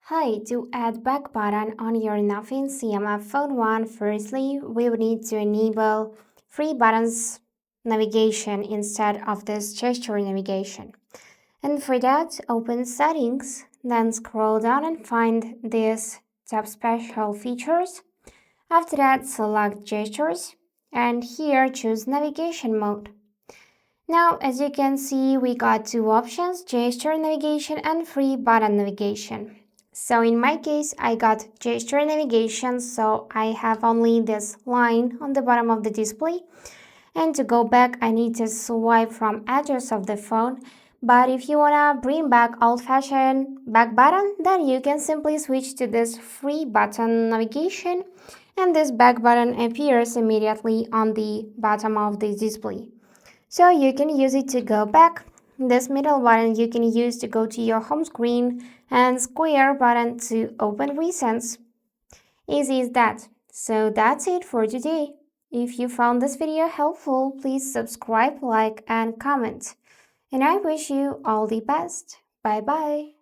Hi, to add back button on your Nothing CMF phone 1, firstly, we will need to enable free buttons navigation instead of this gesture navigation. And for that, open settings, then scroll down and find this tab special features. After that, select gestures and here choose navigation mode. Now, as you can see, we got two options, gesture navigation and free button navigation. So in my case, I got gesture navigation, so I have only this line on the bottom of the display. And to go back, I need to swipe from address of the phone. But if you wanna bring back old-fashioned back button, then you can simply switch to this free button navigation, and this back button appears immediately on the bottom of the display. So you can use it to go back. This middle button you can use to go to your home screen and square button to open recents. Easy as that. So that's it for today. If you found this video helpful, please subscribe, like and comment. And I wish you all the best. Bye bye.